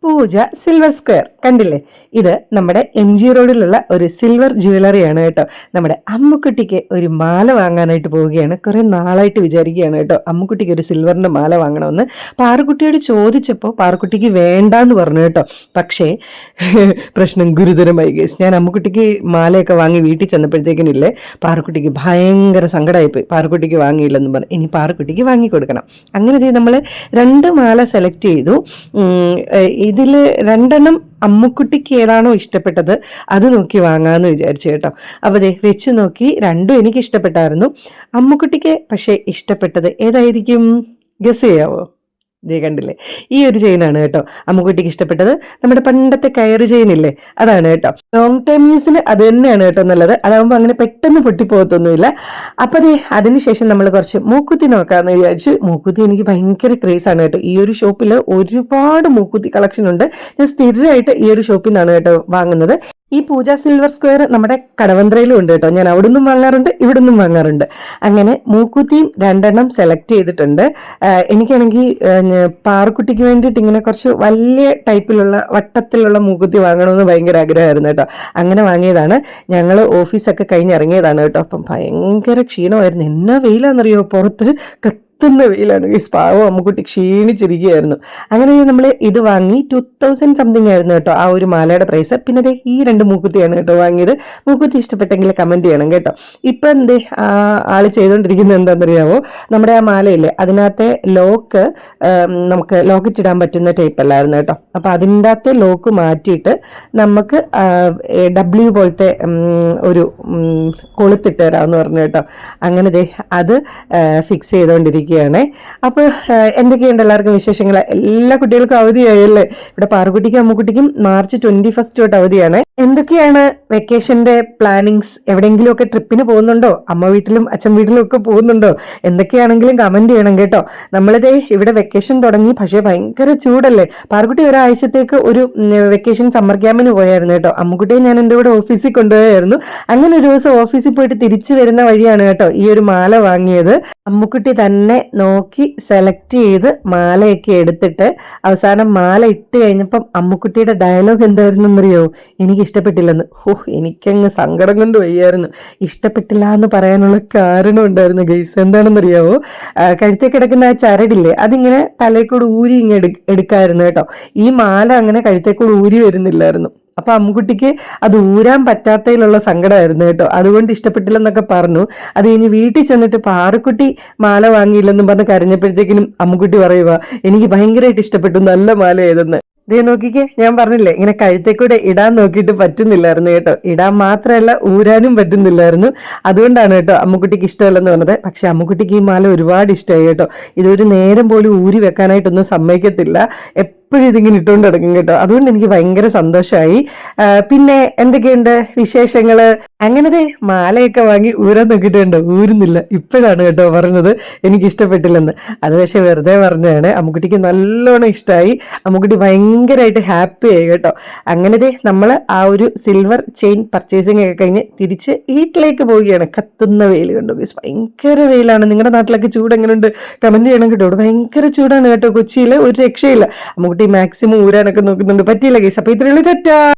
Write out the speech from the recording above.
പൂജ silver square കണ്ടില്ലേ? ഇത് നമ്മുടെ MG റോഡിലുള്ള ഒരു സിൽവർ ജ്വല്ലറിയാണ് കേട്ടോ. നമ്മുടെ അമ്മുക്കുട്ടിക്ക് ഒരു മാല വാങ്ങാനായിട്ട് പോവുകയാണ്. കുറെ നാളായിട്ട് വിചാരിക്കുകയാണ് കേട്ടോ അമ്മുക്കുട്ടിക്ക് ഒരു സിൽവറിന്റെ മാല വാങ്ങണമെന്ന്. പാറുക്കുട്ടിയോട് ചോദിച്ചപ്പോൾ പാറുക്കുട്ടിക്ക് വേണ്ടാന്ന് പറഞ്ഞു കേട്ടോ. പക്ഷേ പ്രശ്നം ഗുരുതരമായി ഗൈസ്. ഞാൻ അമ്മുക്കുട്ടിക്ക് മാലയൊക്കെ വാങ്ങി വീട്ടിൽ ചെന്നപ്പോഴത്തേക്കിനില്ലേ പാറുക്കുട്ടിക്ക് ഭയങ്കര സങ്കടമായിപ്പോയി. പാറുക്കുട്ടിക്ക് വാങ്ങിയില്ലെന്ന് പറഞ്ഞു. ഇനി പാറുക്കുട്ടിക്ക് വാങ്ങിക്കൊടുക്കണം. അങ്ങനെ നമ്മൾ 2 മാല സെലക്ട് ചെയ്തു. ഇതിൽ 2 അമ്മുക്കുട്ടിക്ക് ഏതാണോ ഇഷ്ടപ്പെട്ടത് അത് നോക്കി വാങ്ങാമെന്ന് വിചാരിച്ചു കേട്ടോ. അപ്പോൾ ദേ വെച്ച് നോക്കി 2 എനിക്ക് ഇഷ്ടപ്പെട്ടായിരുന്നു. അമ്മുക്കുട്ടിക്ക് പക്ഷേ ഇഷ്ടപ്പെട്ടത് ഏതായിരിക്കും? ഗസ് ചെയ്യാവോ? ഇതേ കണ്ടില്ലേ, ഈ ഒരു ചെയിനാണ് കേട്ടോ അമ്മുക്കുട്ടിക്ക് ഇഷ്ടപ്പെട്ടത്. നമ്മുടെ പണ്ടത്തെ കയറ് ചെയിൻ ഇല്ലേ, അതാണ് കേട്ടോ. ലോങ് ടൈം യൂസിന് അത് തന്നെയാണ് കേട്ടോ നല്ലത്. അതാകുമ്പോൾ അങ്ങനെ പെട്ടെന്ന് പൊട്ടിപ്പോകത്തൊന്നുമില്ല. അപ്പം അതിനുശേഷം നമ്മൾ കുറച്ച് മൂക്കുത്തി നോക്കാമെന്ന് വിചാരിച്ചു. മൂക്കുത്തി എനിക്ക് ഭയങ്കര ക്രേസാണ് കേട്ടോ. ഈ ഒരു ഷോപ്പിൽ ഒരുപാട് മൂക്കുത്തി കളക്ഷൻ ഉണ്ട്. ഞാൻ സ്ഥിരമായിട്ട് ഈ ഒരു ഷോപ്പിൽ നിന്നാണ് കേട്ടോ വാങ്ങുന്നത്. ഈ പൂജ സിൽവർ സ്ക്വയർ നമ്മുടെ കടവന്ത്രയിലും ഉണ്ട് കേട്ടോ. ഞാൻ അവിടെ നിന്നും വാങ്ങാറുണ്ട്, ഇവിടെ നിന്നും വാങ്ങാറുണ്ട്. അങ്ങനെ മൂക്കുത്തിയും 2 സെലക്ട് ചെയ്തിട്ടുണ്ട്. എനിക്കാണെങ്കിൽ പാറുക്കുട്ടിക്ക് വേണ്ടിയിട്ട് ഇങ്ങനെ കുറച്ച് വലിയ ടൈപ്പിലുള്ള വട്ടത്തിലുള്ള മൂക്കുത്തി വാങ്ങണമെന്ന് ഭയങ്കര ആഗ്രഹമായിരുന്നു കേട്ടോ. അങ്ങനെ വാങ്ങിയതാണ്. ഞങ്ങൾ ഓഫീസൊക്കെ കഴിഞ്ഞിറങ്ങിയതാണ് കേട്ടോ. അപ്പം ഭയങ്കര ക്ഷീണമായിരുന്നു. എന്നാ വെയിലാണെന്നറിയോ, പുറത്ത് കത്തുന്ന വെയിലാണ്. ഈ പാവം അമ്മുക്കുട്ടി ക്ഷീണിച്ചിരിക്കുകയായിരുന്നു. അങ്ങനെ നമ്മൾ ഇത് വാങ്ങി 2000 സംതിങ് ആയിരുന്നു കേട്ടോ ആ ഒരു മാലയുടെ പ്രൈസ്. പിന്നെ ഈ 2 മൂക്കുത്തിയാണ് കേട്ടോ വാങ്ങിയത്. മൂക്കുത്തി ഇഷ്ടപ്പെട്ടെങ്കിൽ കമൻറ്റ് ചെയ്യണം കേട്ടോ. ഇപ്പം ആള് ചെയ്തുകൊണ്ടിരിക്കുന്നത് എന്താണെന്നറിയാമോ, നമ്മുടെ ആ മാലയില്ലേ അതിനകത്തെ ലോക്ക് നമുക്ക് ലോക്കറ്റ് ഇടാൻ പറ്റുന്ന ടൈപ്പ് അല്ലായിരുന്നു കേട്ടോ. അപ്പം അതിൻ്റെ അകത്തെ ലോക്ക് മാറ്റിയിട്ട് നമുക്ക് W പോലത്തെ ഒരു കൊളുത്തിട്ട് തരാമെന്ന് പറഞ്ഞു കേട്ടോ. അങ്ങനെ അത് ഫിക്സ് ചെയ്തുകൊണ്ടിരിക്കും. അപ്പോൾ എന്തൊക്കെയുണ്ട് എല്ലാവർക്കും വിശേഷങ്ങൾ? എല്ലാ കുട്ടികൾക്കും അവധിയായല്ലേ? ഇവിടെ പാറുക്കുട്ടിക്കും അമ്മുക്കുട്ടിക്കും മാർച്ച് 21 തൊട്ട് അവധിയാണ്. എന്തൊക്കെയാണ് വെക്കേഷന്റെ പ്ലാനിങ്സ്? എവിടെയെങ്കിലും ഒക്കെ ട്രിപ്പിന് പോകുന്നുണ്ടോ? അമ്മ വീട്ടിലും അച്ഛൻ വീട്ടിലും ഒക്കെ പോകുന്നുണ്ടോ? എന്തൊക്കെയാണെങ്കിലും കമന്റ് ചെയ്യണം കേട്ടോ. നമ്മളിതേ ഇവിടെ വെക്കേഷൻ തുടങ്ങി, പക്ഷേ ഭയങ്കര ചൂടല്ലേ. പാറുക്കുട്ടി ഒരാഴ്ചത്തേക്ക് ഒരു വെക്കേഷൻ സമ്മർ ക്യാമ്പിന് പോയായിരുന്നു കേട്ടോ. അമ്മുക്കുട്ടിയെ ഞാൻ എൻ്റെ കൂടെ ഓഫീസിൽ കൊണ്ടുപോയായിരുന്നു. അങ്ങനെ ഒരു ദിവസം ഓഫീസിൽ പോയിട്ട് തിരിച്ചു വരുന്ന വഴിയാണ് കേട്ടോ ഈ ഒരു മാല വാങ്ങിയത്. അമ്മുക്കുട്ടി തന്നെ നോക്കി സെലക്ട് ചെയ്ത് മാലയൊക്കെ എടുത്തിട്ട് അവസാനം മാല ഇട്ട് കഴിഞ്ഞപ്പം അമ്മുക്കുട്ടിയുടെ ഡയലോഗ് എന്തായിരുന്നെന്നറിയോ? എനിക്ക് ഇഷ്ടപ്പെട്ടില്ലെന്ന്. എനിക്കങ്ങ് സങ്കടം കൊണ്ട് വയ്യായിരുന്നു. ഇഷ്ടപ്പെട്ടില്ല എന്ന് പറയാനുള്ള കാരണം ഉണ്ടായിരുന്നു ഗൈസ്. എന്താണെന്നറിയാവോ, കഴുത്തേ കിടക്കുന്ന ആ ചരടില്ലേ അതിങ്ങനെ തലയിൽക്കൂടെ ഊരി ഇങ്ങനെ എടുക്കായിരുന്നു കേട്ടോ. ഈ മാല അങ്ങനെ കഴുത്തേക്കൂടെ ഊരി വരുന്നില്ലായിരുന്നു. അപ്പൊ അമ്മുക്കുട്ടിക്ക് അത് ഊരാൻ പറ്റാത്തതിലുള്ള സങ്കടമായിരുന്നു കേട്ടോ. അതുകൊണ്ട് ഇഷ്ടപ്പെട്ടില്ലെന്നൊക്കെ പറഞ്ഞു. അത് കഴിഞ്ഞ് വീട്ടിൽ ചെന്നിട്ട് പാറുക്കുട്ടി മാല വാങ്ങിയില്ലെന്നും പറഞ്ഞ് കരഞ്ഞപ്പോഴത്തേക്കിനും അമ്മുക്കുട്ടി പറയുക, എനിക്ക് ഭയങ്കരമായിട്ട് ഇഷ്ടപ്പെട്ടു, നല്ല മാല ഏതെന്ന്. ഇതേ നോക്കിക്കേ, ഞാൻ പറഞ്ഞില്ലേ ഇങ്ങനെ കഴുത്തേക്കൂടെ ഇടാൻ നോക്കിയിട്ട് പറ്റുന്നില്ലായിരുന്നു കേട്ടോ. ഇടാൻ മാത്രമല്ല ഊരാനും പറ്റുന്നില്ലായിരുന്നു. അതുകൊണ്ടാണ് കേട്ടോ അമ്മുക്കുട്ടിക്ക് ഇഷ്ടമല്ലെന്ന് പറഞ്ഞത്. പക്ഷെ അമ്മുക്കുട്ടിക്ക് ഈ മാല ഒരുപാട് ഇഷ്ടമായി കേട്ടോ. ഇതൊരു നേരം പോലും ഊരി വെക്കാനായിട്ടൊന്നും സമ്മതിക്കത്തില്ല. എപ്പോഴും ഇതിങ്ങനെ ഇട്ടുകൊണ്ട് കിടക്കും കേട്ടോ. അതുകൊണ്ട് എനിക്ക് ഭയങ്കര സന്തോഷമായി. പിന്നെ എന്തൊക്കെയുണ്ട് വിശേഷങ്ങൾ? അങ്ങനത്തെ മാലയൊക്കെ വാങ്ങി ഊരാൻ നോക്കിയിട്ടുണ്ടോ? ഊരുന്നില്ല. ഇപ്പോഴാണ് കേട്ടോ പറഞ്ഞത് എനിക്ക് ഇഷ്ടപ്പെട്ടില്ലെന്ന്. അത് പക്ഷെ വെറുതെ പറഞ്ഞതാണ്. അമ്മുക്കുട്ടിക്ക് നല്ലോണം ഇഷ്ടമായി. അമ്മുക്കുട്ടി ഭയങ്കരമായിട്ട് ഹാപ്പി ആയി കേട്ടോ. അങ്ങനത്തെ നമ്മൾ ആ ഒരു സിൽവർ ചെയിൻ പർച്ചേസിങ് ഒക്കെ കഴിഞ്ഞ് തിരിച്ച് വീട്ടിലേക്ക് പോവുകയാണ്. കത്തുന്ന വെയിൽ കണ്ടു ഗൈസ്, ഭയങ്കര വെയിലാണ്. നിങ്ങളുടെ നാട്ടിലൊക്കെ ചൂട് എങ്ങനെയുണ്ട് കമന്റ് ചെയ്യണം കേട്ടോ. ഇവിടെ ഭയങ്കര ചൂടാണ് കേട്ടോ. കൊച്ചിയിൽ ഒരു രക്ഷയില്ല. അമ്മുക്കുട്ടി മാക്സിമം ഊരാനൊക്കെ നോക്കുന്നുണ്ട്. പറ്റിയില്ല ഗൈസ്. അപ്പോൾ ഇത്രയുള്ള ടാറ്റാ.